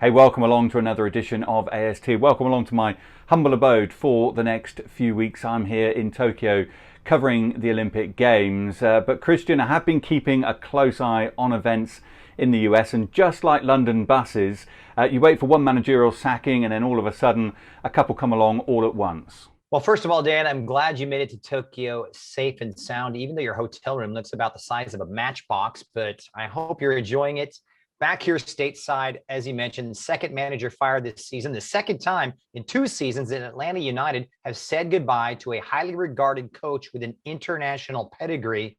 Hey, welcome along to another edition of AST. Welcome along to my humble abode for the next few weeks. I'm here in Tokyo covering the Olympic Games. But Christian, I have been keeping a close eye on events in the US, and just like London buses, you wait for one managerial sacking and then all of a sudden a couple come along all at once. Well, first of all, Dan, I'm glad you made it to Tokyo safe and sound, even though your hotel room looks about the size of a matchbox, but I hope you're enjoying it. Back here stateside, as you mentioned, second manager fired this season, the second time in 2 seasons that Atlanta United have said goodbye to a highly regarded coach with an international pedigree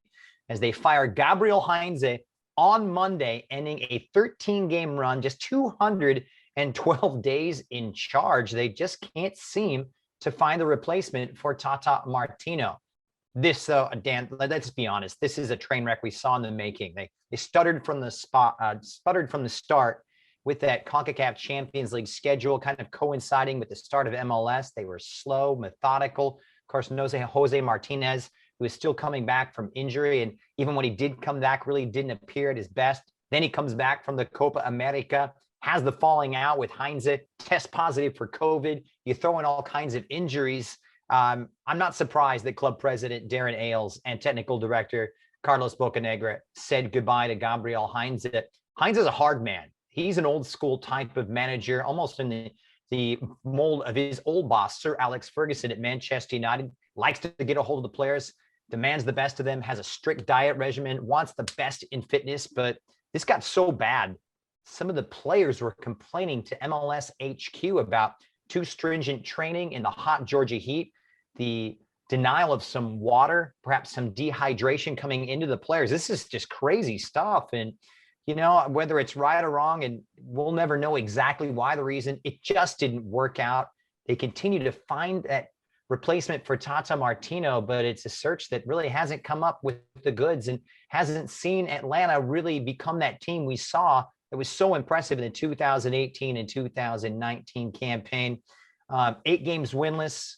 as they fire Gabriel Heinze on Monday, ending a 13-game run, just 212 days in charge. They just can't seem to find the replacement for Tata Martino. This, Dan, let's be honest. This is a train wreck we saw in the making. They stuttered from the start with that CONCACAF Champions League schedule, kind of coinciding with the start of MLS. They were slow, methodical. Of course, Jose Martinez, who is still coming back from injury, and even when he did come back, really didn't appear at his best. Then he comes back from the Copa America, has the falling out with Heinze, test positive for COVID. You throw in all kinds of injuries. I'm not surprised that club president Darren Ailes and technical director Carlos Bocanegra said goodbye to Gabriel Heinze. Heinze is a hard man. He's an old school type of manager, almost in the mold of his old boss, Sir Alex Ferguson at Manchester United. Likes to get a hold of the players, demands the best of them, has a strict diet regimen, wants the best in fitness. But this got so bad, some of the players were complaining to MLS HQ about too stringent training in the hot Georgia heat, the denial of some water, perhaps some dehydration coming into the players. This is just crazy stuff. And, you know, whether it's right or wrong, and we'll never know exactly why, the reason, it just didn't work out. They continue to find that replacement for Tata Martino, but it's a search that really hasn't come up with the goods and hasn't seen Atlanta really become that team we saw. It was so impressive in the 2018 and 2019 campaign. 8 games winless,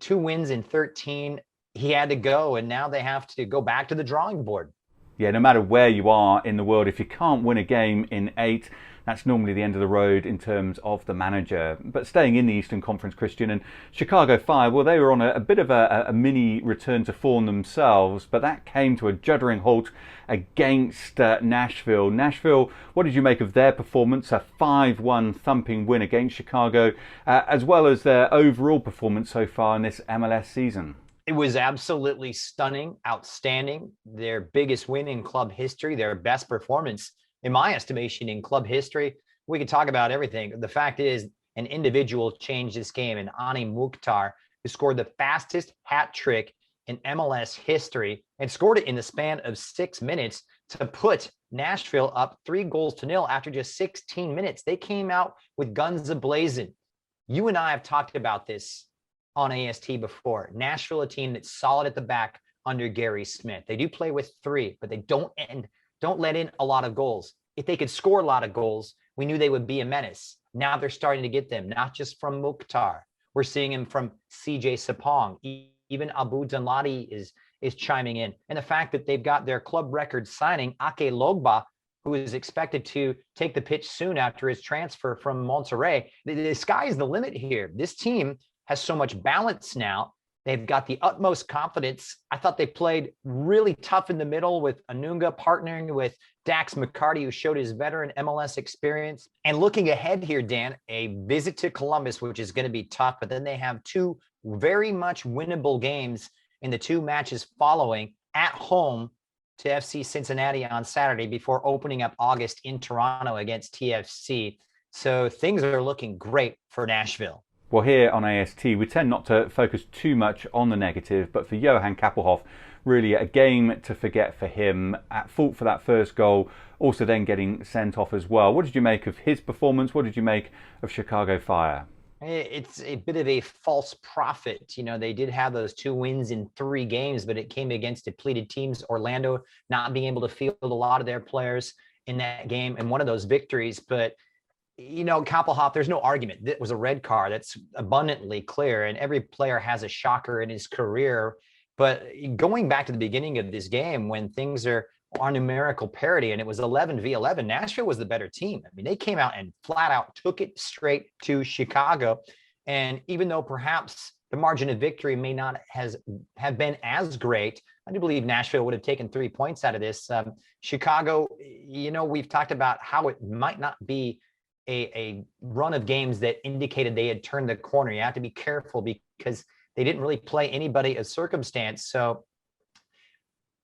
2 wins in 13. He had to go, and now they have to go back to the drawing board. Yeah, no matter where you are in the world, if you can't win a game in 8, that's normally the end of the road in terms of the manager. But staying in the Eastern Conference, Christian, and Chicago Fire, well, they were on a bit of a mini return to form themselves, but that came to a juddering halt against Nashville. Nashville, what did you make of their performance? A 5-1 thumping win against Chicago, as well as their overall performance so far in this MLS season. It was absolutely stunning, outstanding. Their biggest win in club history, their best performance, in my estimation, in club history. We could talk about everything. The fact is, an individual changed this game, and Ani Mukhtar, who scored the fastest hat trick in MLS history and scored it in the span of 6 minutes to put Nashville up 3-0 after just 16 minutes. They came out with guns a-blazing. You and I have talked about this on AST before. Nashville, a team that's solid at the back under Gary Smith. They do play with 3, but they don't let in a lot of goals. If they could score a lot of goals, we knew they would be a menace. Now they're starting to get them, not just from Mukhtar. We're seeing him from CJ Sapong. Even Abu Danladi is chiming in. And the fact that they've got their club record signing, Ake Logba, who is expected to take the pitch soon after his transfer from Monterrey. The sky's the limit here. This team has so much balance now. They've got the utmost confidence. I thought they played really tough in the middle with Anunga partnering with Dax McCarty, who showed his veteran MLS experience. And looking ahead here, Dan, a visit to Columbus, which is going to be tough, but then they have 2 very much winnable games in the 2 matches following, at home to FC Cincinnati on Saturday before opening up August in Toronto against TFC. So things are looking great for Nashville. Well, here on AST, we tend not to focus too much on the negative, but for Johan Kappelhoff, really a game to forget for him. At fault for that first goal, also then getting sent off as well. What did you make of his performance? What did you make of Chicago Fire? It's a bit of a false prophet. You know, they did have those 2 wins in 3 games, but it came against depleted teams. Orlando not being able to field a lot of their players in that game, and one of those victories. But you know, Kappelhoff, there's no argument. That was a red card. That's abundantly clear. And every player has a shocker in his career. But going back to the beginning of this game, when things are on numerical parity, and it was 11-11. Nashville was the better team. I mean, they came out and flat out took it straight to Chicago. And even though perhaps the margin of victory may not have been as great, I do believe Nashville would have taken 3 points out of this. Chicago, we've talked about how it might not be a run of games that indicated they had turned the corner. You have to be careful because they didn't really play anybody of circumstance. So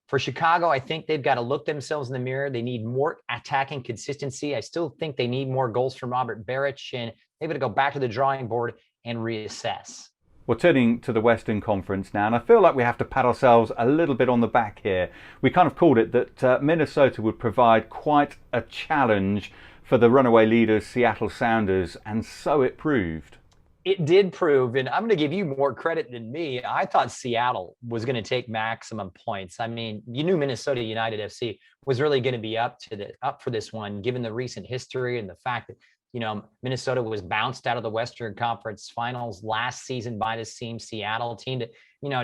for Chicago, I think they've got to look themselves in the mirror. They need more attacking consistency. I still think they need more goals from Robert Beric, and they've got to go back to the drawing board and reassess. We're turning to the Western Conference now, and I feel like we have to pat ourselves a little bit on the back here. We kind of called it that Minnesota would provide quite a challenge for the runaway leaders, Seattle Sounders, and so it proved. It did prove, and I'm going to give you more credit than me. I thought Seattle was going to take maximum points. I mean, you knew Minnesota United FC was really going to be up for this one, given the recent history and the fact that Minnesota was bounced out of the Western Conference Finals last season by the same Seattle team that,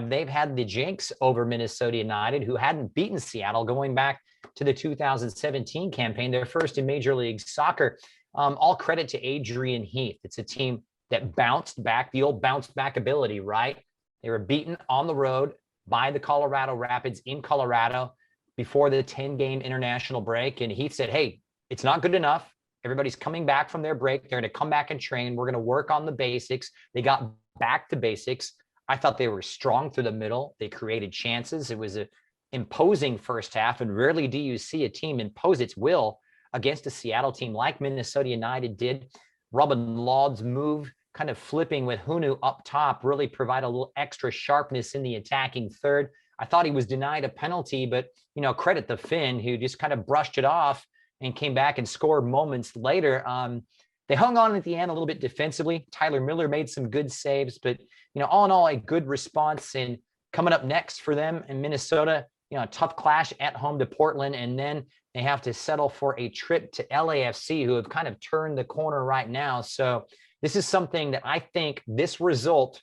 they've had the jinx over Minnesota United, who hadn't beaten Seattle going back to the 2017 campaign, their first in Major League Soccer. All credit to Adrian Heath. It's a team that bounced back, the old bounce back ability, right? They were beaten on the road by the Colorado Rapids in Colorado before the 10-game international break. And Heath said, hey, it's not good enough. Everybody's coming back from their break. They're going to come back and train. We're going to work on the basics. They got back to basics. I thought they were strong through the middle. They created chances. It was an imposing first half, and rarely do you see a team impose its will against a Seattle team like Minnesota United did. Robin Lod's move, kind of flipping with Hunu up top, really provide a little extra sharpness in the attacking third. I thought he was denied a penalty, but, credit the Finn, who just kind of brushed it off and came back and scored moments later. They hung on at the end a little bit defensively. Tyler Miller made some good saves, but, all in all, a good response. And coming up next for them in Minnesota, a tough clash at home to Portland, and then they have to settle for a trip to LAFC, who have kind of turned the corner right now. So this is something that I think this result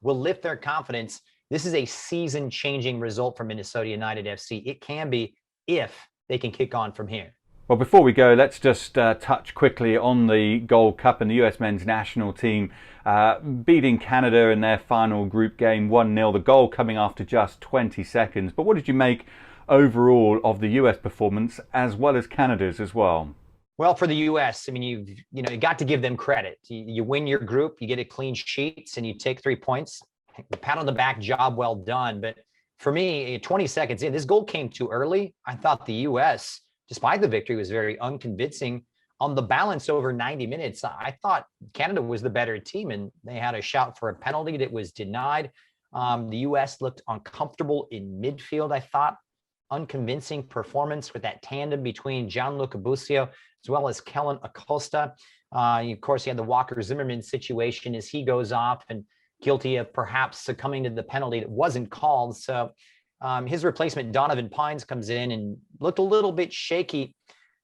will lift their confidence. This is a season-changing result for Minnesota United FC. It can be if they can kick on from here. Well, before we go, let's just touch quickly on the Gold Cup and the US men's national team beating Canada in their final group game 1-0. The goal coming after just 20 seconds. But what did you make overall of the US performance as well as Canada's as well? Well, for the U.S., I mean, you got to give them credit. You win your group, you get a clean sheets, and you take 3 points. Pat on the back, job well done. But for me, 20 seconds in, this goal came too early. I thought the U.S., despite the victory, was very unconvincing. On the balance over 90 minutes, I thought Canada was the better team, and they had a shout for a penalty that was denied. The U.S. looked uncomfortable in midfield, I thought. Unconvincing performance with that tandem between Gianluca Busio as well as Kellen Acosta. Of course, you had the Walker Zimmerman situation as he goes off and guilty of perhaps succumbing to the penalty that wasn't called. So his replacement, Donovan Pines, comes in and looked a little bit shaky.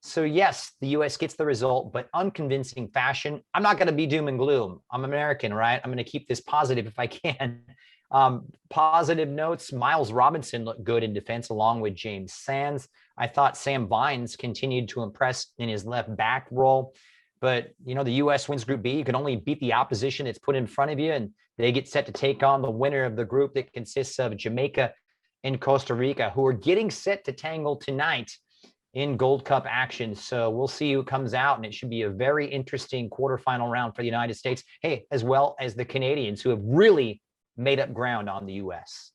So yes, the U.S. gets the result, but unconvincing fashion. I'm not going to be doom and gloom. I'm American, right? I'm going to keep this positive if I can. Positive notes, Miles Robinson looked good in defense along with James Sands. I thought Sam Vines continued to impress in his left back role. But, the U.S. wins Group B. You can only beat the opposition that's put in front of you, and they get set to take on the winner of the group that consists of Jamaica and Costa Rica, who are getting set to tangle tonight in Gold Cup action. So we'll see who comes out, and it should be a very interesting quarterfinal round for the United States. Hey, as well as the Canadians, who have really made up ground on the U.S.